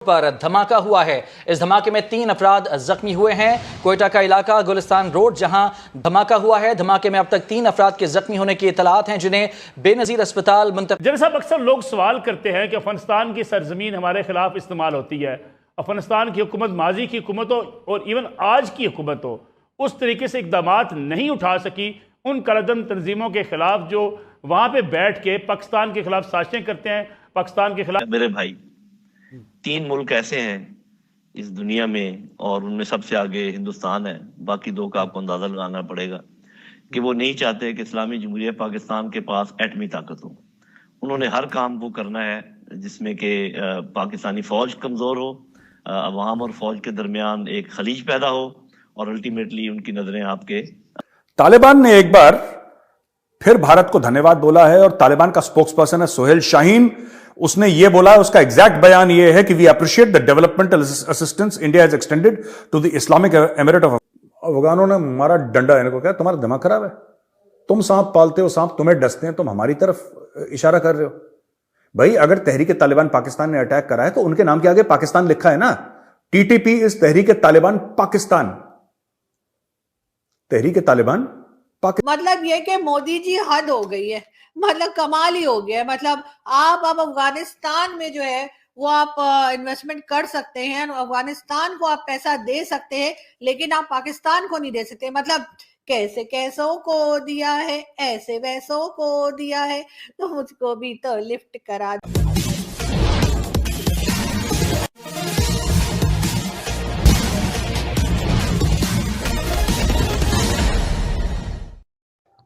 पर धमाका हुआ है। इस धमाके में 3 अफराद जख्मी हुए हैं। कोयटा का इलाका गुलिस्तान रोड जहां धमाका हुआ है। धमाके में अब तक 3 अफराद के जख्मी होने की इतलात हैं, जिन्हें बेनजीर अस्पताल मुंतकिल। जब साहब अक्सर लोग सवाल करते हैं कि अफगानिस्तान की सरजमीन हमारे खिलाफ इस्तेमाल होती है, अफगानिस्तान की हुकूमत माजी की हुकूमत हो और इवन आज की हुकूमत हो, उस तरीके से इकदाम नहीं उठा सकी उन कलदम तंजीमों के खिलाफ जो वहां पे बैठ के पाकिस्तान के खिलाफ साजिशें करते हैं, पाकिस्तान के खिलाफ। मेरे भाई, 3 मुल्क ऐसे हैं इस दुनिया में और उनमें सबसे आगे हिंदुस्तान है, बाकी 2 का आपको अंदाजा लगाना पड़ेगा कि वो नहीं चाहते कि इस्लामी जमहूरिया पाकिस्तान के पास एटमी ताकत हो। उन्होंने हर काम वो करना है जिसमें कि पाकिस्तानी फौज कमजोर हो, अवाम और फौज के दरमियान एक खलीज पैदा हो और अल्टीमेटली उनकी नजरें आपके। तालिबान ने एक बार फिर भारत को धन्यवाद बोला है और तालिबान का स्पोक्स पर्सन है सोहेल शाहीन। उसने ये बोला है, उसका एग्जैक्ट बयान ये है कि we appreciate the developmental assistance India has extended to the Islamic emirate of. अफगानों ने मारा डंडा, इनको क्या तुम्हारा दिमाग खराब है? तुम सांप पालते हो, सांप तुम्हें डसते हैं, तुम हमारी तरफ इशारा कर रहे हो। भाई, अगर तहरीक तालिबान पाकिस्तान ने अटैक करा है तो उनके नाम के आगे पाकिस्तान लिखा है ना। टीटीपी इज तहरीक तालिबान पाकिस्तान, तहरीक तालिबान पाकिस्तान। मतलब ये कि मोदी जी हद हो गई है, मतलब कमाल ही हो गया है। मतलब आप अब अफगानिस्तान में जो है वो आप इन्वेस्टमेंट कर सकते हैं, अफगानिस्तान को आप पैसा दे सकते हैं, लेकिन आप पाकिस्तान को नहीं दे सकते। मतलब कैसे कैसों को दिया है, ऐसे वैसों को दिया है, तो मुझको भी तो लिफ्ट करा।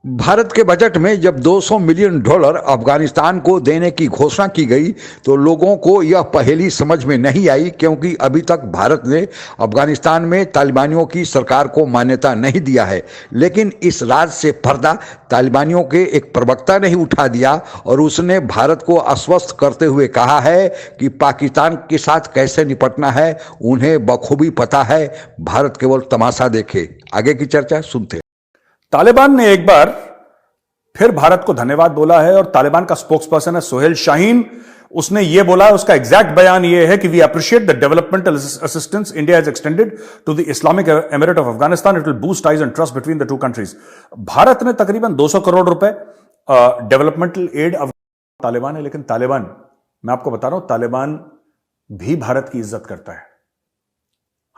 भारत के बजट में जब $200 मिलियन अफगानिस्तान को देने की घोषणा की गई तो लोगों को यह पहेली समझ में नहीं आई, क्योंकि अभी तक भारत ने अफगानिस्तान में तालिबानियों की सरकार को मान्यता नहीं दिया है। लेकिन इस राज से पर्दा तालिबानियों के एक प्रवक्ता ने ही उठा दिया और उसने भारत को आश्वस्त करते हुए कहा है कि पाकिस्तान के साथ कैसे निपटना है उन्हें बखूबी पता है, भारत केवल तमाशा देखे। आगे की चर्चा सुनते हैं। तालिबान ने एक बार फिर भारत को धन्यवाद बोला है और तालिबान का स्पोक्स पर्सन है सोहेल शाहीन। उसने ये बोला है, उसका एग्जैक्ट बयान ये है कि we appreciate the developmental assistance India has extended to the Islamic emirate of Afghanistan. It will boost ties and trust between the 2 countries. Bharat ने तकरीबन 200 करोड़ रुपए डेवलपमेंटल एड तालिबान है, लेकिन तालिबान, मैं आपको बता रहा हूं, तालिबान भी भारत की इज्जत करता है।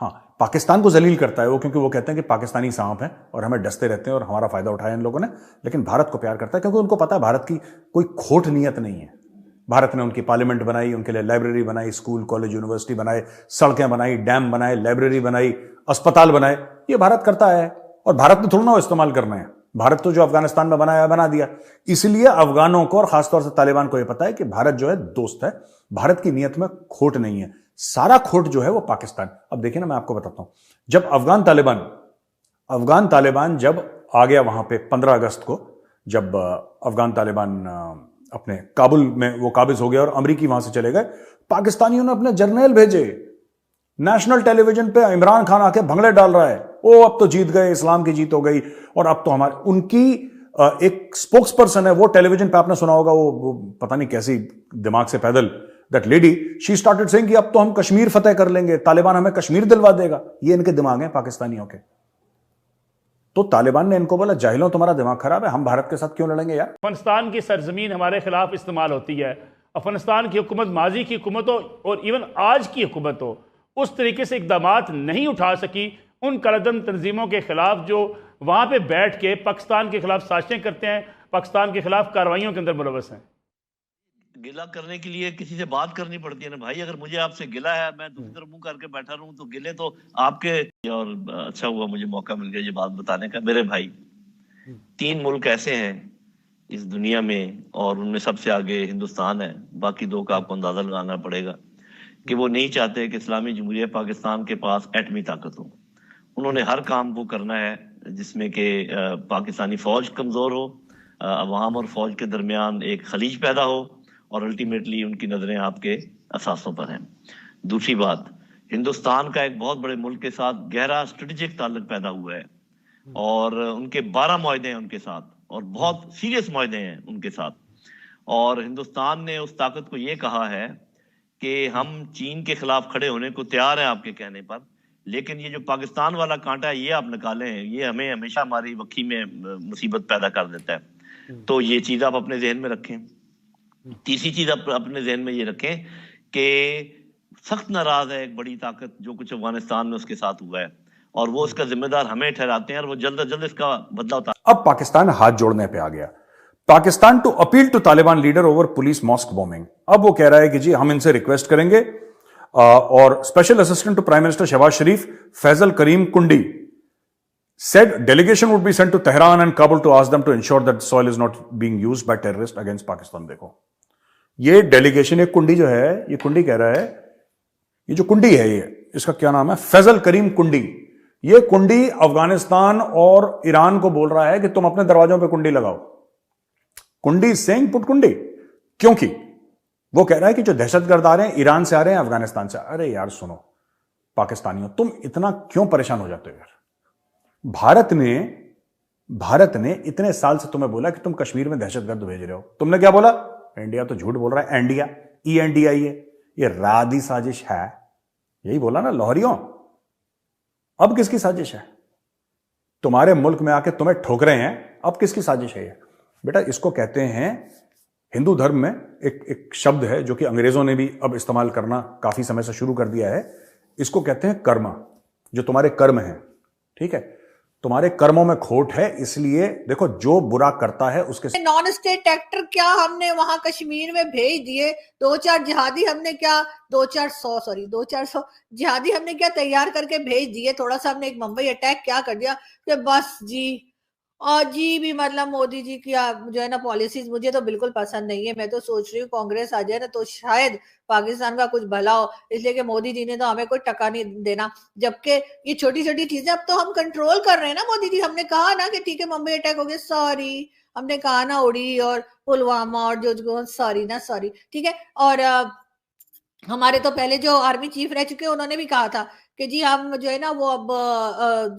हाँ, पाकिस्तान को जलील करता है वो, क्योंकि वो कहते हैं कि पाकिस्तानी सांप हैं और हमें डसते रहते हैं और हमारा फायदा उठाया इन लोगों ने। लेकिन भारत को प्यार करता है क्योंकि उनको पता है भारत की कोई खोट नीयत नहीं है। भारत ने उनकी पार्लियामेंट बनाई, उनके लिए लाइब्रेरी बनाई, स्कूल कॉलेज यूनिवर्सिटी बनाए, सड़कें बनाई, डैम बनाए, लाइब्रेरी बनाई, अस्पताल बनाए। ये भारत करता है और भारत ने थोड़ा ना इस्तेमाल करना है। भारत तो जो अफगानिस्तान में बनाया बना दिया। इसलिए अफगानों को और खासतौर से तालिबान को यह पता है कि भारत जो है दोस्त है, भारत की नीयत में खोट नहीं है। सारा खोट जो है वो पाकिस्तान। अब देखिए ना, मैं आपको बताता हूं, जब अफगान तालिबान जब आ गया वहां पे 15 अगस्त को, जब अफगान तालिबान अपने काबुल में वो काबिज हो गया और अमरीकी वहां से चले गए, पाकिस्तानियों ने अपने जर्नल भेजे। नेशनल टेलीविजन पे इमरान खान आके भंगड़े डाल रहा है, ओ अब तो जीत गए, इस्लाम की जीत हो गई और अब तो हमारे। उनकी एक स्पोक्स पर्सन है, वो टेलीविजन पे आपने सुना होगा, वो पता नहीं कैसी दिमाग से पैदल, that lady, she started saying कि अब तो हम कश्मीर फतेह कर लेंगे, तालिबान हमें कश्मीर दिलवा देगा। ये इनके दिमाग हैं पाकिस्तानियों के। तो तालिबान ने इनको बोला, जाहिलों तुम्हारा दिमाग खराब है, हम भारत के साथ क्यों लड़ेंगे यार? अफगानिस्तान की सरजमीन हमारे खिलाफ इस्तेमाल होती है, अफगानिस्तान की हुकूमत माजी की हुकूमत हो और इवन आज की हुकूमत हो, उस तरीके से इकदाम नहीं उठा सकी उन कलदम तंजीमों के खिलाफ जो वहां पे बैठ के पाकिस्तान के खिलाफ साजिशें करते हैं, पाकिस्तान के खिलाफ कार्रवाइयों के अंदर मुलव्वस हैं। गिला करने के लिए किसी से बात करनी पड़ती है ना भाई। अगर मुझे आपसे गिला है, मैं दूसरी तरफ मुंह करके बैठा रहूं तो गिले तो आपके। और अच्छा हुआ मुझे मौका मिल गया ये बात बताने का। मेरे भाई, 3 मुल्क ऐसे हैं इस दुनिया में और उनमें सबसे आगे हिंदुस्तान है, बाकी 2 का आपको अंदाजा लगाना पड़ेगा कि वो नहीं चाहते कि इस्लामी जमहूरिया पाकिस्तान के पास एटमी ताकत हो। उन्होंने हर काम वो करना है जिसमें कि पाकिस्तानी फौज कमजोर हो, अवाम और फौज के दरमियान एक खलीज पैदा हो और अल्टीमेटली उनकी नजरें आपके असासों पर हैं। दूसरी बात, हिंदुस्तान का एक बहुत बड़े मुल्क के साथ गहरा स्ट्रेटेजिक ताल्लुक पैदा हुआ है और उनके 12 मुआहदे हैं उनके साथ और बहुत सीरियस मुआहदे हैं उनके साथ। और हिंदुस्तान ने उस ताकत को ये कहा है कि हम चीन के खिलाफ खड़े होने को तैयार हैं आपके कहने पर, लेकिन ये जो पाकिस्तान वाला कांटा है ये आप निकाले हैं, ये हमें हमेशा हमारी वक्की में मुसीबत पैदा कर देता है। तो ये चीज आप अपने जहन में रखें। तीसरी चीज आप अपने जहन में ये रखें कि सख्त नाराज है एक बड़ी ताकत जो कुछ अफगानिस्तान में उसके साथ हुआ है, और वो उसका जिम्मेदार हमें ठहराते हैं, और वो जल्द से जल्द इसका बदला उतार। अब पाकिस्तान हाथ जोड़ने पे आ गया। Pakistan to appeal to Taliban leader over police mosque bombing. अब वो कह रहा है कि जी हम इनसे रिक्वेस्ट करेंगे, और special assistant to prime minister Shahbaz Sharif Faisal Karim Kundi said delegation would be sent to Tehran and Kabul to ask them to ensure that soil is not being used by terrorists against Pakistan। देखो ये डेलीगेशन, एक कुंडी जो है, ये कुंडी कह रहा है, ये जो कुंडी है, ये इसका क्या नाम है, फैजल करीम कुंडी। ये कुंडी अफगानिस्तान और ईरान को बोल रहा है कि तुम अपने दरवाजों पे कुंडी लगाओ। कुंडी सेइंग पुट कुंडी, क्योंकि वो कह रहा है कि जो दहशतगर्द आ रहे हैं ईरान से आ रहे हैं, अफगानिस्तान से। अरे यार सुनो पाकिस्तानियों, तुम इतना क्यों परेशान हो जाते हो यार? भारत ने इतने साल से तुम्हें बोला कि तुम कश्मीर में दहशतगर्द भेज रहे हो। तुमने क्या बोला? इंडिया तो झूठ बोल रहा है, इंडिया ENDI ये रादी साजिश है, यही बोला ना लाहौरियों। अब किसकी साजिश है? तुम्हारे मुल्क में आके तुम्हें ठोक रहे हैं, अब किसकी साजिश है ये? बेटा इसको कहते हैं, हिंदू धर्म में एक शब्द है जो कि अंग्रेजों ने भी अब इस्तेमाल करना काफी समय से शुरू कर दिया है। इसको कहते हैं कर्म। जो तुम्हारे कर्म हैं, ठीक है, तुम्हारे कर्मों में खोट है, इसलिए देखो जो बुरा करता है उसके नॉन स्टेट एक्टर क्या हमने वहां कश्मीर में भेज दिए, 2-4 जिहादी हमने क्या 2-400 जिहादी हमने क्या तैयार करके भेज दिए। थोड़ा सा हमने एक मुंबई अटैक क्या कर दिया कि बस जी। और जी भी मतलब मोदी जी की जो है ना पॉलिसीज मुझे तो बिल्कुल पसंद नहीं है। मैं तो सोच रही हूँ कांग्रेस आ जाए ना तो शायद पाकिस्तान का कुछ भला हो, इसलिए कि मोदी जी ने तो हमें कोई टका नहीं देना। जबकि ये छोटी छोटी चीजें अब तो हम कंट्रोल कर रहे हैं ना मोदी जी। हमने कहा ना कि ठीक है मुंबई अटैक हो गया, सॉरी, हमने कहा ना उड़ी और पुलवामा और जो सॉरी ना सॉरी, ठीक है। और हमारे तो पहले जो आर्मी चीफ रह चुके हैं उन्होंने भी कहा था कि जी हम जो है ना वो अब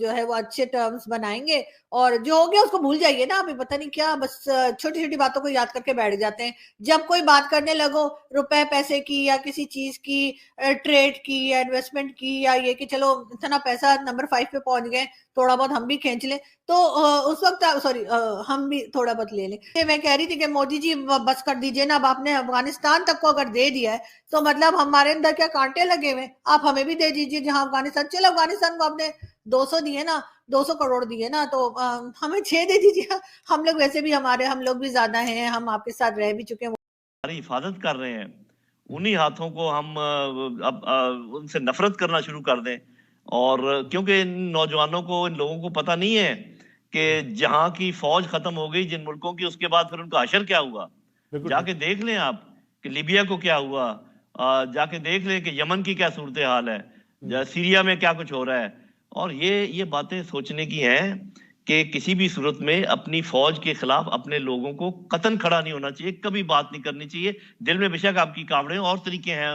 जो है वो अच्छे टर्म्स बनाएंगे, और जो हो गया उसको भूल जाइए ना। अभी पता नहीं क्या बस छोटी छोटी बातों को याद करके बैठ जाते हैं। जब कोई बात करने लगो रुपए पैसे की या किसी चीज की, ट्रेड की या इन्वेस्टमेंट की, या ये कि चलो इतना पैसा नंबर 5 पे पहुंच गए, थोड़ा बहुत हम भी खींच लें, तो उस वक्त सॉरी हम भी थोड़ा बहुत ले लें। मैं कह रही थी कि मोदी जी बस कर दीजिए ना। अब आपने अफगानिस्तान तक को अगर दे दिया है तो मतलब हमारे अंदर क्या कांटे लगे हुए, आप हमें भी दे दीजिए। जहां अफगानिस्तान, चलो अफगानिस्तान को आपने 200 दिए ना, 200 करोड़ दिए ना, तो हमें 6 दे दीजिए। हम लोग वैसे भी हम लोग भी ज्यादा हैं, हम आपके साथ रह भी चुके हैं, हमारी हिफाजत कर रहे हैं। उन्हीं हाथों को हम अब उनसे नफरत करना शुरू कर दें। और क्योंकि इन नौजवानों को, इन लोगों को पता नहीं है कि जहां की फौज खत्म हो गई जिन मुल्कों की, उसके बाद फिर उनका हशर क्या हुआ। जाके देख लें आप कि लीबिया को क्या हुआ, जाके देख लें कि यमन की क्या सूरत हाल है, सीरिया में क्या कुछ हो रहा है। और ये बातें सोचने की हैं कि किसी भी सूरत में अपनी फौज के खिलाफ अपने लोगों को कतन खड़ा नहीं होना चाहिए, कभी बात नहीं करनी चाहिए। दिल में बेशक आपकी कावड़े और तरीके हैं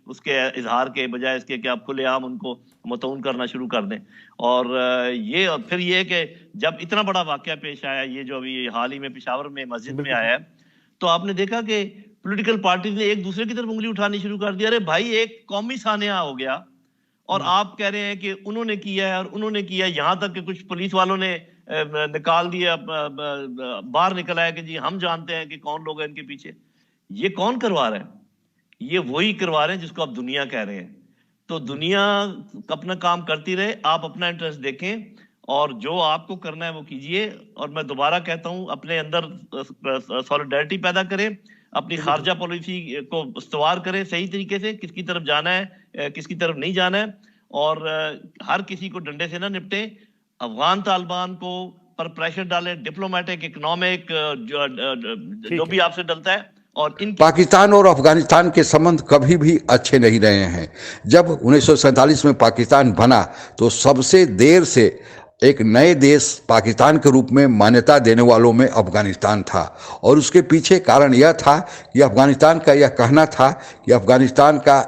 उसके इजहार के, बजाय इसके कि आप खुलेआम उनको मतऊन करना शुरू कर दें। और ये फिर ये कि जब इतना बड़ा वाकया पेश आया, ये जो अभी हाल ही में पेशावर में मस्जिद में आया है, तो आपने देखा कि पॉलिटिकल पार्टी ने एक दूसरे की तरफ उंगली उठानी शुरू कर दी। अरे भाई, एक कौमी सानिया हो गया और आप कह रहे हैं कि उन्होंने किया है और उन्होंने किया। यहां तक कि कुछ पुलिस वालों ने निकाल दिया, बाहर निकल आया कि जी हम जानते हैं कि कौन लोग हैं इनके पीछे। ये कौन करवा रहा है? ये वही करवा रहे हैं जिसको आप दुनिया कह रहे हैं। तो दुनिया अपना काम करती रहे, आप अपना इंटरेस्ट देखें और जो आपको करना है वो कीजिए। और मैं दोबारा कहता हूं, अपने अंदर सॉलिडारिटी पैदा करें, अपनी खारजा पॉलिसी को इस्तवार करें सही तरीके से, किसकी तरफ जाना है किसकी तरफ नहीं जाना है, और हर किसी को डंडे से ना निपटे। अफगान तालिबान को पर प्रेशर डालें, डिप्लोमेटिक, इकोनॉमिक, जो भी आपसे डलता है। और पाकिस्तान और अफगानिस्तान के संबंध कभी भी अच्छे नहीं रहे हैं। जब 1947 में पाकिस्तान बना तो सबसे देर से एक नए देश पाकिस्तान के रूप में मान्यता देने वालों में अफगानिस्तान था, और उसके पीछे कारण यह था कि अफगानिस्तान का यह कहना था कि अफगानिस्तान का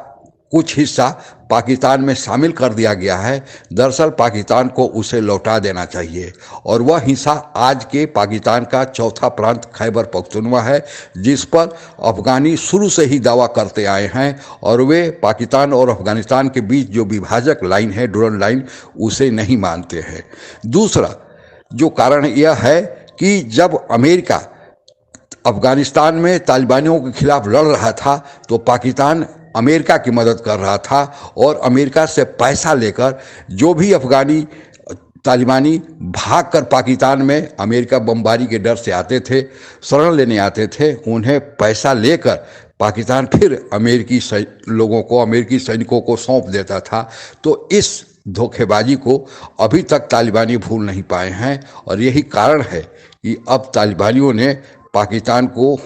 कुछ हिस्सा पाकिस्तान में शामिल कर दिया गया है, दरअसल पाकिस्तान को उसे लौटा देना चाहिए। और वह हिस्सा आज के पाकिस्तान का चौथा प्रांत खैबर पख्तूनख्वा है, जिस पर अफगानी शुरू से ही दावा करते आए हैं और वे पाकिस्तान और अफगानिस्तान के बीच जो विभाजक लाइन है, डुरंड लाइन, उसे नहीं मानते हैं। दूसरा जो कारण यह है कि जब अमेरिका अफगानिस्तान में तालिबानियों के खिलाफ लड़ रहा था तो पाकिस्तान अमेरिका की मदद कर रहा था और अमेरिका से पैसा लेकर जो भी अफगानी तालिबानी भागकर पाकिस्तान में अमेरिका बमबारी के डर से आते थे, शरण लेने आते थे, उन्हें पैसा लेकर पाकिस्तान फिर अमेरिकी लोगों को, अमेरिकी सैनिकों को सौंप देता था। तो इस धोखेबाजी को अभी तक तालिबानी भूल नहीं पाए हैं और यही कारण है कि अब तालिबानियों ने पाकिस्तान को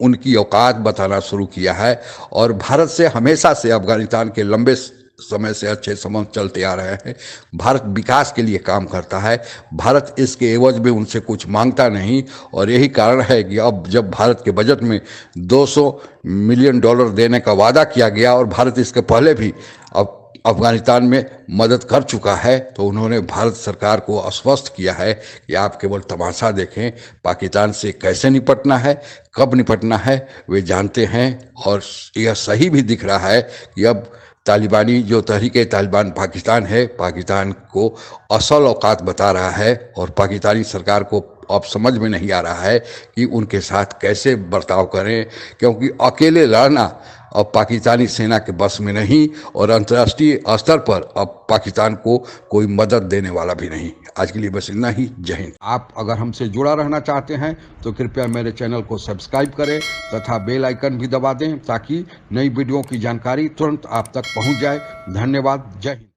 उनकी औकात बताना शुरू किया है। और भारत से हमेशा से अफगानिस्तान के लंबे समय से अच्छे संबंध चलते आ रहे हैं। भारत विकास के लिए काम करता है, भारत इसके एवज में उनसे कुछ मांगता नहीं। और यही कारण है कि अब जब भारत के बजट में $200 मिलियन देने का वादा किया गया और भारत इसके पहले भी अब अफगानिस्तान में मदद कर चुका है, तो उन्होंने भारत सरकार को आश्वस्त किया है कि आप केवल तमाशा देखें, पाकिस्तान से कैसे निपटना है, कब निपटना है वे जानते हैं। और यह सही भी दिख रहा है कि अब तालिबानी जो तहरीके तालिबान पाकिस्तान है, पाकिस्तान को असल औकात बता रहा है और पाकिस्तानी सरकार को अब समझ में नहीं आ रहा है कि उनके साथ कैसे बर्ताव करें, क्योंकि अकेले लड़ना अब पाकिस्तानी सेना के बस में नहीं और अंतर्राष्ट्रीय स्तर पर अब पाकिस्तान को कोई मदद देने वाला भी नहीं। आज के लिए बस इतना ही। जय हिंद। आप अगर हमसे जुड़ा रहना चाहते हैं तो कृपया मेरे चैनल को सब्सक्राइब करें तथा बेल आइकन भी दबा दें ताकि नई वीडियो की जानकारी तुरंत आप तक पहुंच जाए। धन्यवाद। जय हिंद।